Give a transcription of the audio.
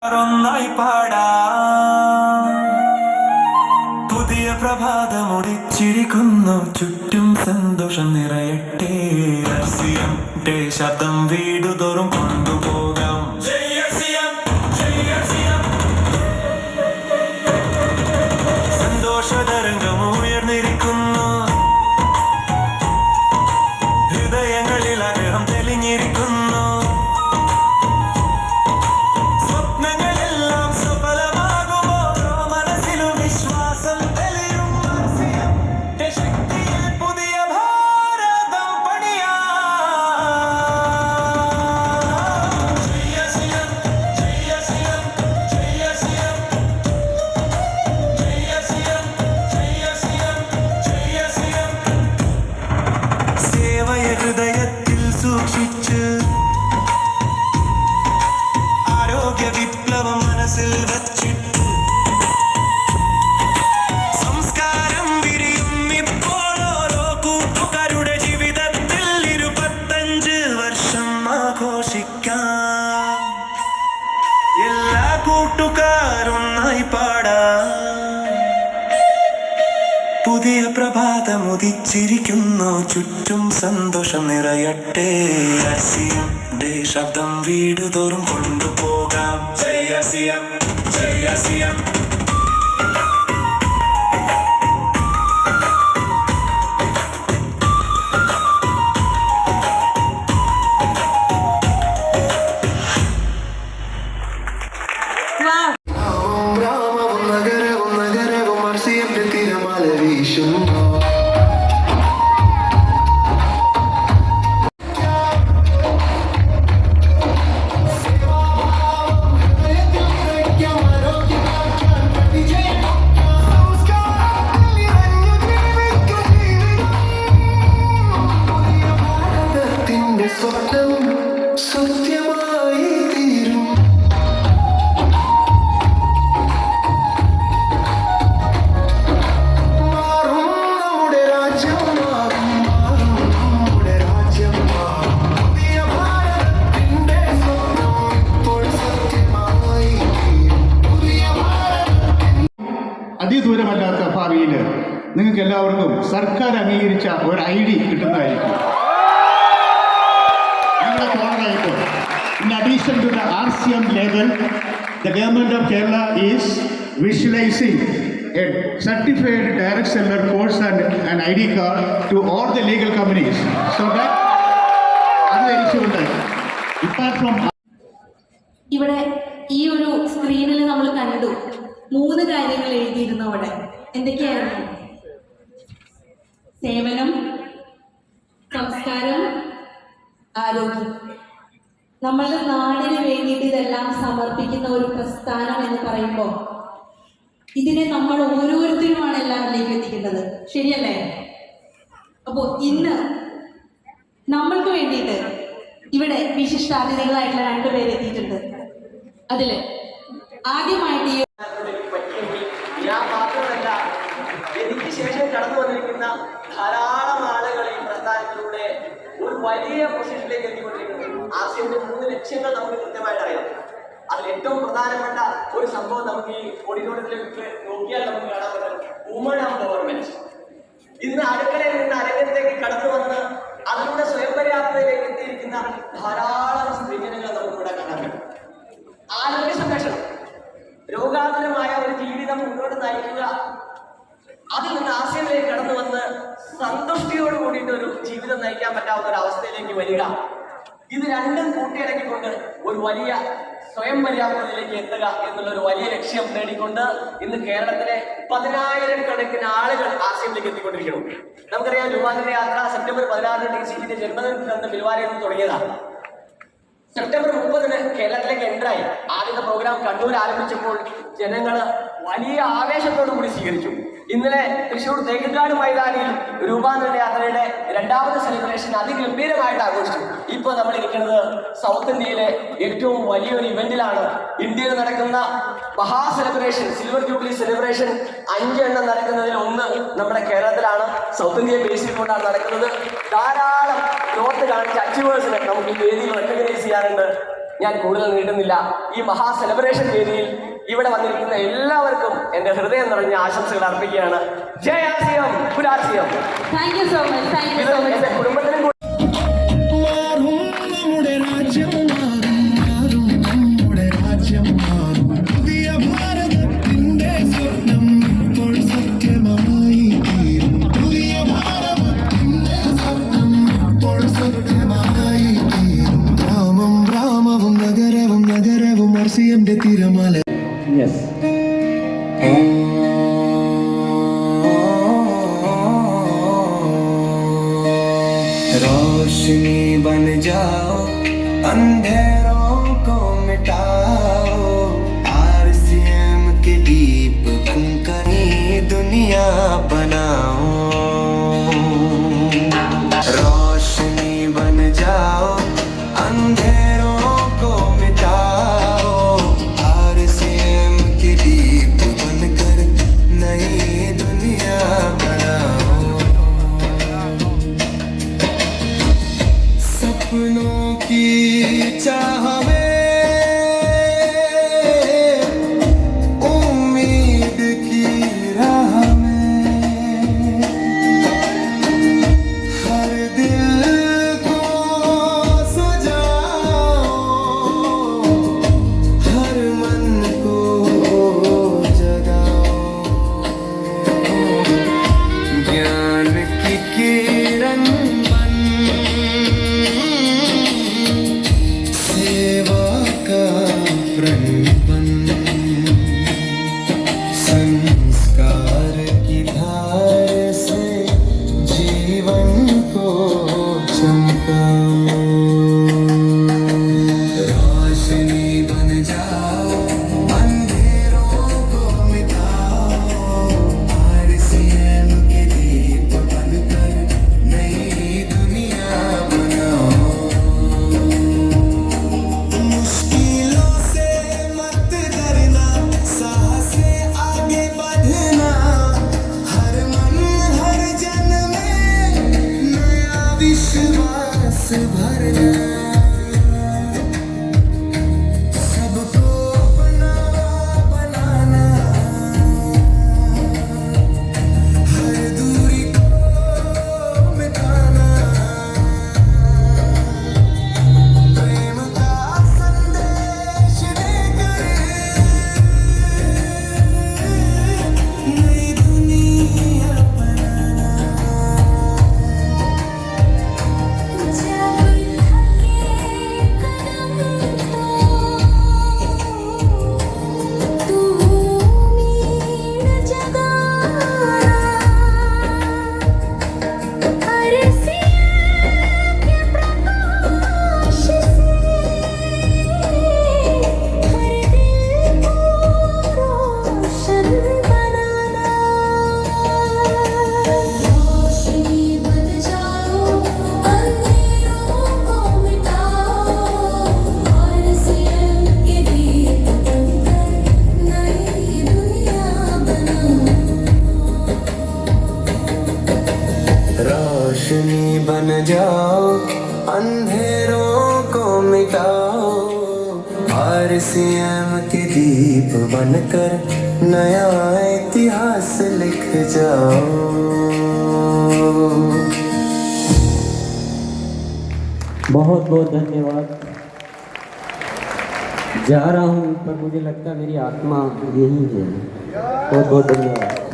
ഒന്നായി പാടാ പുതിയ പ്രഭാതമുടിച്ചിരിക്കുന്നു, ചുറ്റും സന്തോഷം നിറയട്ടെ. ശബ്ദം വീടുതോറും കൊണ്ടുപോകാം. സന്തോഷ തരംഗം ഉയർന്നിരിക്കുന്നു, ഹൃദയങ്ങളിൽ ആഗ്രഹം തെളിഞ്ഞിരിക്കുന്നു. സ്വപ്നങ്ങളെല്ലാം സഫലമാകുമോ, മനസ്സിലും വിശ്വാസം തെളിയും. ശക്തിയിൽ പുതിയ ഭാരതം പണിയാ. സേവയ ഹൃദയത്തിൽ സൂക്ഷിച്ച്, ആരോഗ്യ വിപ്ലവം മനസ്സിൽ വച്ചിട്ട്, സംസ്കാരം വിരിയും ഇപ്പോൾ ഓരോ കൂട്ടുകാരുടെ ജീവിതത്തിൽ. 25 വർഷം ആഘോഷിക്കാം, എല്ലാ കൂട്ടുകാരൊന്നായി പാടാം. പുതിയ പ്രഭാതം ഉദിച്ചിരിക്കുന്നു, ചുറ്റും സന്തോഷം നിറയട്ടെ. ശബ്ദം വീടുതോറും കൊണ്ടുപോകാം. ജയ സിയം, ജയ സിയം. ഗ്രാമവും നഗരവും നഗരവും ആർസിഎമ്മിന്റെ തിരമാല വീശുന്നു. ഭാരതത്തിന്റെ സ്വപ്നം സത്യമായി തീരും. മാറും നമ്മുടെ രാജ്യം, മാറും നമ്മുടെ രാജ്യം. പുതിയ ഭാരതത്തിന്റെ സ്വപ്നം ഇപ്പോൾ സത്യമായി തീരും. പുതിയ ഭാരതം. അതിദൂരമല്ലാത്ത ഭാവിയിൽ നിങ്ങൾക്ക് എല്ലാവർക്കും സർക്കാർ അംഗീകരിച്ച ഒരു ID കിട്ടുന്നതായിരിക്കും. ഞങ്ങളുടെ കോണറായിട്ട് in addition to the RCM label, the government of Kerala is visualizing a certified direct seller course and an ID card to all the legal companies. So that അത് ധരിച്ചുകൊണ്ട് apart from ഇവിടെ ഈ ഒരു സ്ക്രീനിൽ നമ്മൾ കണ്ടു 3 കാര്യങ്ങൾ എഴുതിയിരുന്നു. അവിടെ എന്തൊക്കെയായിരുന്നു? സേവനം, സംസ്കാരം, ആരോഗ്യം. നമ്മളുടെ നാടിന് വേണ്ടിയിട്ട് ഇതെല്ലാം സമർപ്പിക്കുന്ന ഒരു പ്രസ്ഥാനം എന്ന് പറയുമ്പോൾ ഇതിനെ നമ്മൾ ഓരോരുത്തരുമാണ് എല്ലാവരിലേക്ക് എത്തിക്കേണ്ടത്. ശരിയല്ലേ? അപ്പോൾ ഇന്ന് നമ്മൾക്ക് വേണ്ടിയിട്ട് ഇവിടെ വിശിഷ്ടാതിഥികളായിട്ടുള്ള 2 പേര് എത്തിയിട്ടുണ്ട്. അതിൽ ആദ്യമായിട്ട് ഞാൻ മാത്രമല്ല, എനിക്ക് ശേഷം കടന്നു വന്നിരിക്കുന്ന ധാരാളം ആളുകൾ ഈ പ്രസ്ഥാനത്തിലൂടെ ഒരു വലിയ പൊസിഷനിലേക്ക് എത്തിക്കൊണ്ടിരിക്കുന്നു. ആർസിഎമ്മിന്റെ 3 ലക്ഷ്യങ്ങൾ നമുക്ക് കൃത്യമായിട്ട് അറിയാം. അതിൽ ഏറ്റവും പ്രധാനപ്പെട്ട ഒരു സംഭവം നമുക്ക് ഈ ഓഡിറ്റോറിയത്തിലേക്ക് നോക്കിയാൽ നമുക്ക് കാണാൻ പറ്റും, വുമൺ എംപവർമെന്റ്. ഇന്ന് അടുക്കളയിൽ നിന്ന് അരങ്ങത്തേക്ക് കടന്നു വന്ന് അതിലൂടെ സ്വയം പര്യാപ്തതയിലേക്ക് എത്തിയിരിക്കുന്ന ധാരാളം സ്ത്രീജനങ്ങൾ നമുക്കിവിടെ കാണാൻ പറ്റും. ആരോഗ്യ സംരക്ഷണം, രോഗാതുരമായ ഒരു ജീവിതം മുന്നോട്ട് നയിക്കുക, അതിൽ നിന്ന് ആശയങ്ങളിലേക്ക് കടന്നു വന്ന് സന്തുഷ്ടിയോട് കൂടിയിട്ട് ഒരു ജീവിതം നയിക്കാൻ പറ്റാവുന്ന ഒരു അവസ്ഥയിലേക്ക് വരിക. ഇത് രണ്ടും കൂട്ടിയിണക്കിക്കൊണ്ട് ഒരു വലിയ സ്വയം പര്യാപ്തതയിലേക്ക് എത്തുക എന്നുള്ള ഒരു വലിയ ലക്ഷ്യം നേടിക്കൊണ്ട് ഇന്ന് കേരളത്തിലെ 10,000 കണക്കിന് ആളുകൾ ആശയത്തിലേക്ക് എത്തിക്കൊണ്ടിരിക്കണം. നമുക്കറിയാം, ലുവാനിന്റെ യാത്ര സെപ്റ്റംബർ 16 DCന്റെ ജന്മദിനത്തിൽ നിന്ന് പിൽവാരയിൽ നിന്ന് തുടങ്ങിയതാണ്. സെപ്റ്റംബർ 30 കേരളത്തിലേക്ക് എൻ്ററായി. ആദ്യത്തെ പ്രോഗ്രാം കണ്ണൂർ ആരംഭിച്ചപ്പോൾ ജനങ്ങൾ വലിയ ആവേശത്തോടു കൂടി സ്വീകരിച്ചു. ഇന്നലെ തൃശ്ശൂർ തേക്കിൻകാട് മൈതാനിയിൽ രൂപാന്തര യാത്രയുടെ 2ാമത് സെലിബ്രേഷൻ അതിഗംഭീരമായിട്ട് ആഘോഷിച്ചു. ഇപ്പോൾ നമ്മൾ ഇരിക്കുന്നത് സൗത്ത് ഇന്ത്യയിലെ ഏറ്റവും വലിയൊരു ഇവന്റിലാണ്. ഇന്ത്യയിൽ നടക്കുന്ന മഹാ സെലിബ്രേഷൻ, സിൽവർ ജൂബിലി സെലിബ്രേഷൻ 5 എണ്ണം നടക്കുന്നതിൽ 1 നമ്മുടെ കേരളത്തിലാണ്. സൗത്ത് ഇന്ത്യയെ ബേസ് ചെയ്തുകൊണ്ടാണ് നടക്കുന്നത്. ധാരാളം നോർത്ത് കാണിച്ച അച്ചീവേഴ്സിനെ നമുക്ക് ഈ വേദിയിൽ റെക്കഗ്നൈസ് ചെയ്യാറുണ്ട്. ഞാൻ കൂടുതൽ നീട്ടുന്നില്ല. ഈ മഹാ സെലിബ്രേഷൻ വേദിയിൽ ഇവിടെ വന്നിരിക്കുന്ന എല്ലാവർക്കും എൻ്റെ ഹൃദയം നിറഞ്ഞ ആശംസകൾ അർപ്പിക്കുകയാണ്. ജയ് RCM, full RCM. Thank you so much, thank you ഇത് സോ മച്ച്. എൻ്റെ കുടുംബത്തിനും മാറും നമ്മുടെ രാജ്യം മാറും നമ്മുടെ രാജ്യം മാറും പുതിയ ഭാരതത്തിന്റെ സ്വപ്നം ഇപ്പോൾ സത്യമായി തീരും പുതിയ ഭാരതത്തിന്റെ സ്വപ്നം ഇപ്പോൾ സത്യമായി തീരും ഗ്രാമവും നഗരവും ആർസിഎമ്മിന്റെ തിരമാല रोशनी बन जाओ अंधेरों को मिटाओ आरसीएम के दीप बनकर ये दुनिया बनाओ रोशनी बन जाओ अंधेरों को मिटाओ आरसीएम के दीप बनकर नई दुनिया बनाओ सपनों की चाह में उम्मीद की राह में हर दिल को सजाओ हर मन को जगाओ ज्ञान की किरण बन सेवा का प्रण बन संस्कार की धार से जीवन को चमकाओ रोशनी बन जाओ अंधेरों को मिटाओ आरसीएम के दीप बनकर नई दुनिया बनाओ मुश्किलों से मत डरना साहस से आगे बढ़ना हर मन हर जन में नया विश्वास भरना सबको अपना बनाना हर दूरी को मिटाना प्रेम का संदेश देकर नई दुनिया बनाना रोशनी बन जाओ अंधेरों को मिटाओ आरसीएम के दीप बनकर नया इतिहास लिख जाओ बहुत बहुत धन्यवाद। जा रहा हूँ पर मुझे लगता है मेरी आत्मा यही है। बहुत बहुत धन्यवाद।